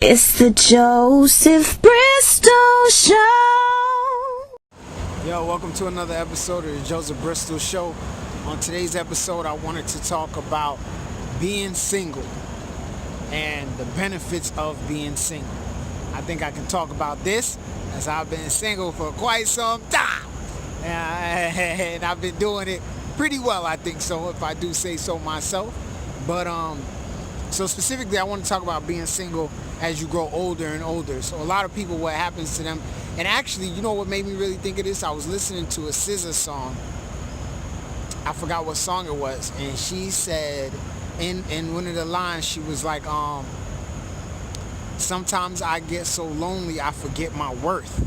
It's the Joseph Bristol Show. Yo, welcome to another episode of the Joseph Bristol Show. On today's episode, I wanted to talk about being single and the benefits of being single. I think I can talk about this as I've been single for quite some time. And I've been doing it pretty well, I think so, if I do say so myself. But so specifically, I want to talk about being single as you grow older and older. So a lot of people, what happens to them, and actually, you know what made me really think of this? I was listening to a SZA song. I forgot what song it was, and she said in one of the lines, she was like, sometimes I get so lonely I forget my worth.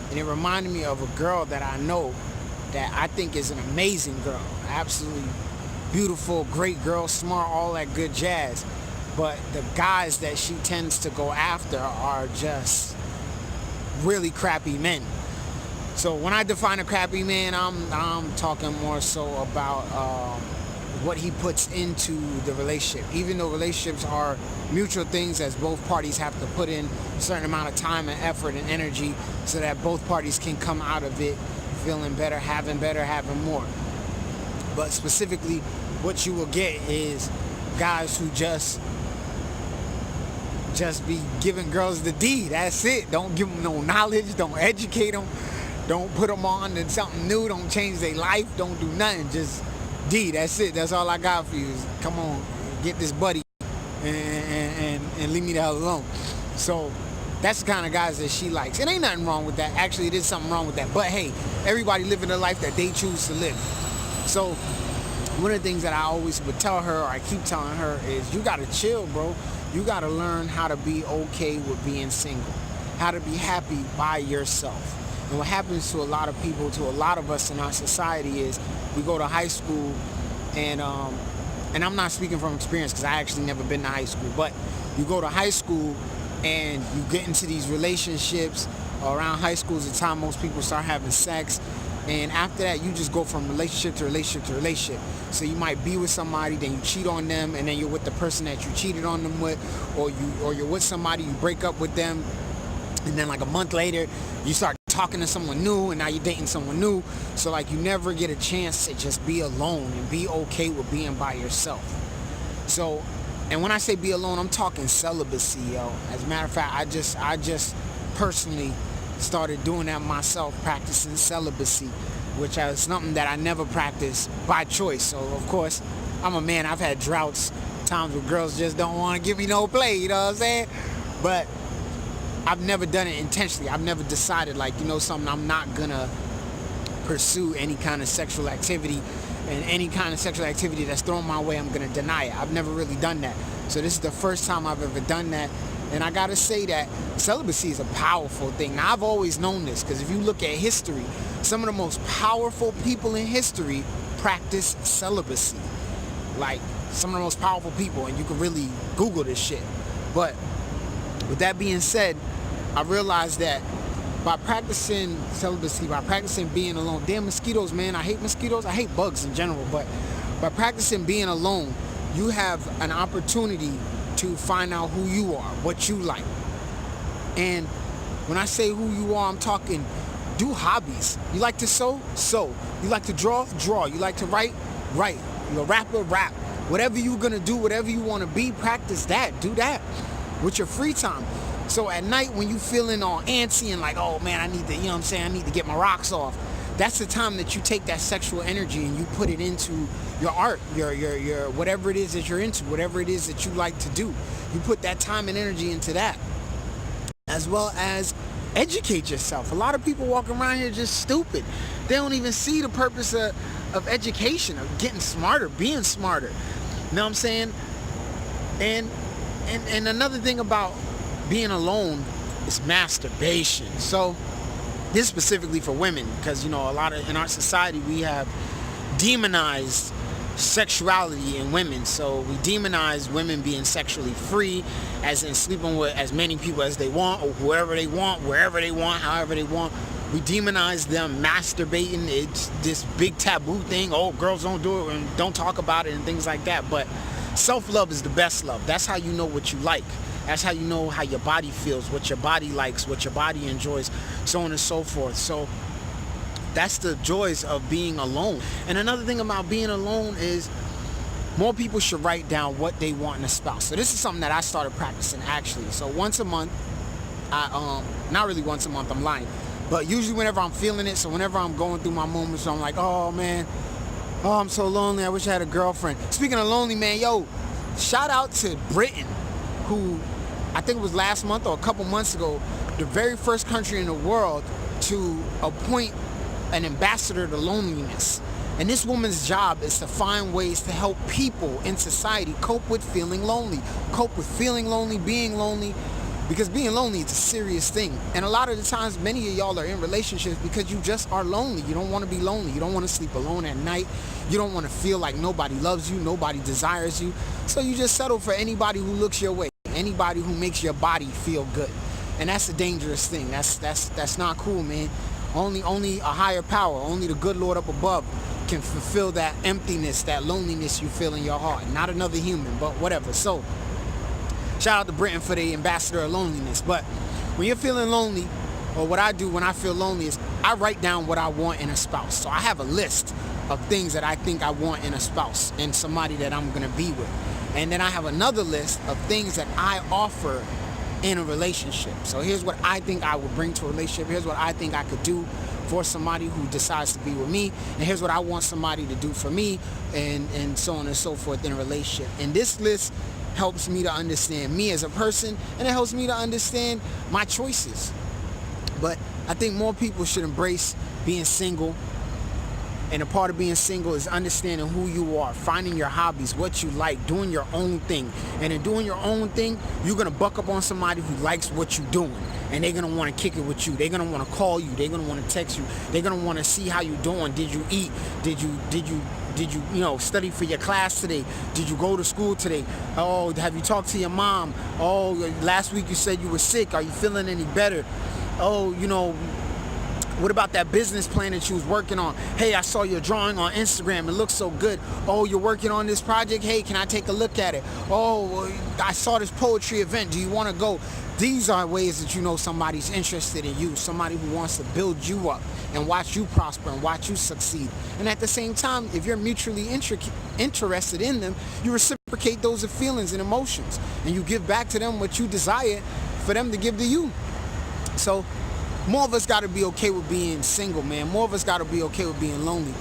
And it reminded me of a girl that I know that I think is an amazing girl, absolutely beautiful, great girl, smart, all that good jazz. But the guys that she tends to go after are just really crappy men. So when I define a crappy man, I'm talking more so about what he puts into the relationship. Even though relationships are mutual things, as both parties have to put in a certain amount of time and effort and energy so that both parties can come out of it feeling better, having more. But specifically, what you will get is guys who just be giving girls the D. That's it. Don't give them no knowledge. Don't educate them. Don't put them on to something new. Don't change their life. Don't do nothing. Just D. That's it. That's all I got for you. Is come on, get this buddy and leave me the hell alone. So that's the kind of guys that she likes. It ain't nothing wrong with that. Actually, it is something wrong with that. But hey, everybody living the life that they choose to live. So one of the things that I always would tell her, or I keep telling her, is you gotta chill, bro. You gotta learn how to be okay with being single, how to be happy by yourself. And what happens to a lot of people, to a lot of us in our society, is we go to high school, and I'm not speaking from experience because I actually never been to high school, but you go to high school and you get into these relationships. Around high school is the time most people start having sex. And after that, you just go from relationship to relationship to relationship. So you might be with somebody, then you cheat on them, and then you're with the person that you cheated on them with, or you're with somebody, you break up with them, and then like a month later, you start talking to someone new, and now you're dating someone new. So like you never get a chance to just be alone and be okay with being by yourself. So, and when I say be alone, I'm talking celibacy, yo. As a matter of fact, I just personally started doing that myself, practicing celibacy, which is something that I never practiced by choice. So of course, I'm a man. I've had droughts, times where girls just don't want to give me no play, you know what I'm saying? But I've never done it intentionally. I've never decided, like, you know something, I'm not gonna pursue any kind of sexual activity, and any kind of sexual activity that's thrown my way, I'm gonna deny it. I've never really done that. So this is the first time I've ever done that. And I gotta say that celibacy is a powerful thing. Now, I've always known this, because if you look at history, some of the most powerful people in history practice celibacy. Like, some of the most powerful people, and you can really Google this shit. But with that being said, I realized that by practicing celibacy, by practicing being alone, damn mosquitoes, man, I hate mosquitoes, I hate bugs in general, but by practicing being alone, you have an opportunity to find out who you are, what you like. And when I say who you are, I'm talking do hobbies. You like to sew? Sew. You like to draw? Draw. You like to write? Write. You're a rapper? Rap. Whatever you're gonna do, whatever you wanna be, practice that. Do that with your free time. So at night when you feeling all antsy and like, oh man, I need to, you know what I'm saying, I need to get my rocks off, that's the time that you take that sexual energy and you put it into your art, your whatever it is that you're into, whatever it is that you like to do. You put that time and energy into that, as well as educate yourself. A lot of people walk around here just stupid. They don't even see the purpose of education, of getting smarter, being smarter. You know what I'm saying? And another thing about being alone is masturbation. So this specifically for women, because you know, a lot of in our society we have demonized sexuality in women. So we demonize women being sexually free, as in sleeping with as many people as they want, or whoever they want, wherever they want, however they want. We demonize them masturbating. It's this big taboo thing. Oh, girls don't do it and don't talk about it and things like that. But self-love is the best love. That's how you know what you like. That's how you know how your body feels, what your body likes, what your body enjoys, so on and so forth. So that's the joys of being alone. And another thing about being alone is more people should write down what they want in a spouse. So this is something that I started practicing actually. So once a month, not really once a month, I'm lying, but usually whenever I'm feeling it, so whenever I'm going through my moments, I'm like, oh man, oh, I'm so lonely, I wish I had a girlfriend. Speaking of lonely, man, yo, shout out to Britain, who I think it was last month or a couple months ago, the very first country in the world to appoint an ambassador to loneliness. And this woman's job is to find ways to help people in society cope with feeling lonely, being lonely, because being lonely is a serious thing. And a lot of the times, many of y'all are in relationships because you just are lonely. You don't want to be lonely. You don't want to sleep alone at night. You don't want to feel like nobody loves you, nobody desires you. So you just settle for anybody who looks your way, anybody who makes your body feel good. And that's a dangerous thing. That's not cool, man. Only a higher power, only the good Lord up above can fulfill that emptiness, that loneliness you feel in your heart. Not another human, but whatever. So shout out to Britain for the ambassador of loneliness. But when you're feeling lonely, or what I do when I feel lonely is I write down what I want in a spouse. So I have a list of things that I think I want in a spouse and somebody that I'm gonna be with. And then I have another list of things that I offer in a relationship. So here's what I think I would bring to a relationship. Here's what I think I could do for somebody who decides to be with me. And here's what I want somebody to do for me, and so on and so forth in a relationship. And this list helps me to understand me as a person, and it helps me to understand my choices. But I think more people should embrace being single. And a part of being single is understanding who you are, finding your hobbies, what you like, doing your own thing. And in doing your own thing, you're going to buck up on somebody who likes what you're doing. And they're going to want to kick it with you. They're going to want to call you. They're going to want to text you. They're going to want to see how you're doing. Did you eat? Did you study for your class today? Did you go to school today? Oh, have you talked to your mom? Oh, last week you said you were sick. Are you feeling any better? Oh, what about that business plan that you was working on? Hey, I saw your drawing on Instagram. It looks so good. Oh, you're working on this project? Hey, can I take a look at it? Oh, I saw this poetry event. Do you want to go? These are ways that you know somebody's interested in you, somebody who wants to build you up and watch you prosper and watch you succeed. And at the same time, if you're mutually interested in them, you reciprocate those feelings and emotions, and you give back to them what you desire for them to give to you. So more of us got to be okay with being single, man. More of us got to be okay with being lonely.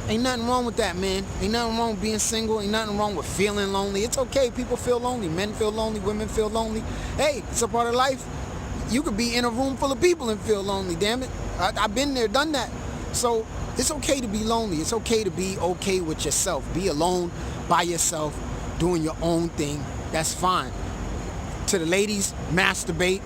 Ain't nothing wrong with that, man. Ain't nothing wrong with being single. Ain't nothing wrong with feeling lonely. It's okay. People feel lonely. Men feel lonely. Women feel lonely. Hey, it's a part of life. You could be in a room full of people and feel lonely, damn it. I've been there, done that. So it's okay to be lonely. It's okay to be okay with yourself. Be alone by yourself, doing your own thing. That's fine. To the ladies, masturbate.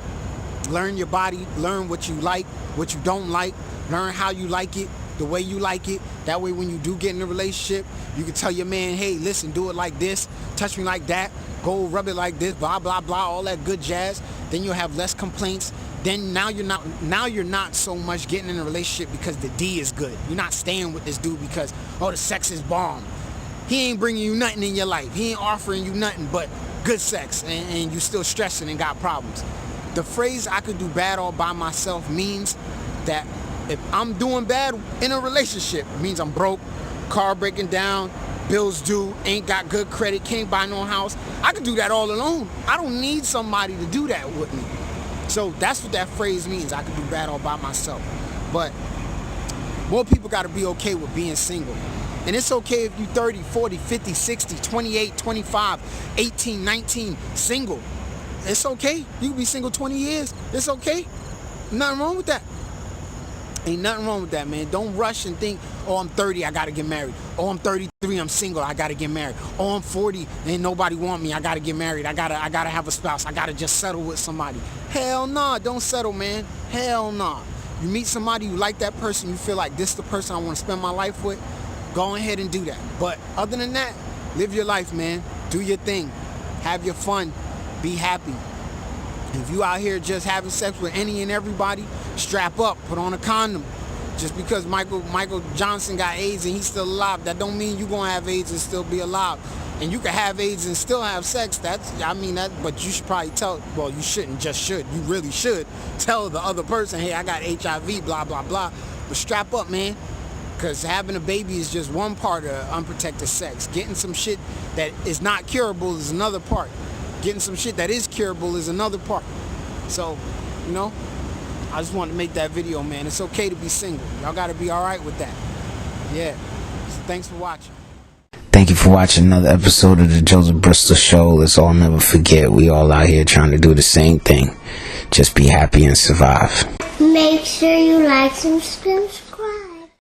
Learn your body, learn what you like, what you don't like, learn how you like it, the way you like it. That way when you do get in a relationship, you can tell your man, hey, listen, do it like this, touch me like that, go rub it like this, blah, blah, blah, all that good jazz. Then you'll have less complaints. Then now you're not so much getting in a relationship because the D is good. You're not staying with this dude because, oh, the sex is bomb. He ain't bringing you nothing in your life. He ain't offering you nothing but good sex, and you still stressing and got problems. The phrase I could do bad all by myself means that if I'm doing bad in a relationship, it means I'm broke, car breaking down, bills due, ain't got good credit, can't buy no house. I could do that all alone. I don't need somebody to do that with me. So that's what that phrase means. I could do bad all by myself. But more people got to be okay with being single. And it's okay if you're 30, 40, 50, 60, 28, 25, 18, 19, single. It's okay. You can be single 20 years. It's okay. Nothing wrong with that. Ain't nothing wrong with that, man. Don't rush and think, oh, I'm 30, I gotta get married. Oh, I'm 33, I'm single, I gotta get married. Oh, I'm 40, ain't nobody want me, I gotta get married. I gotta have a spouse. I gotta just settle with somebody. Hell nah, don't settle, man. Hell nah. You meet somebody, you like that person, you feel like this is the person I want to spend my life with, go ahead and do that. But other than that, live your life, man. Do your thing. Have your fun. Be happy. If you out here just having sex with any and everybody, strap up, put on a condom. Just because Michael Johnson got AIDS and he's still alive, that don't mean you gonna have AIDS and still be alive. and you can have AIDS and still have sex. But you should probably tell, well, you shouldn't, just should. You really should tell the other person, hey, I got HIV, blah, blah, blah. But strap up, man, because having a baby is just one part of unprotected sex. Getting some shit that is not curable is another part. Getting some shit that is curable is another part. So, you know, I just wanted to make that video, man. It's okay to be single. Y'all got to be all right with that. Yeah. So thanks for watching. Thank you for watching another episode of the Joseph Bristol Show. Let's all never forget, we all out here trying to do the same thing. Just be happy and survive. Make sure you like, subscribe.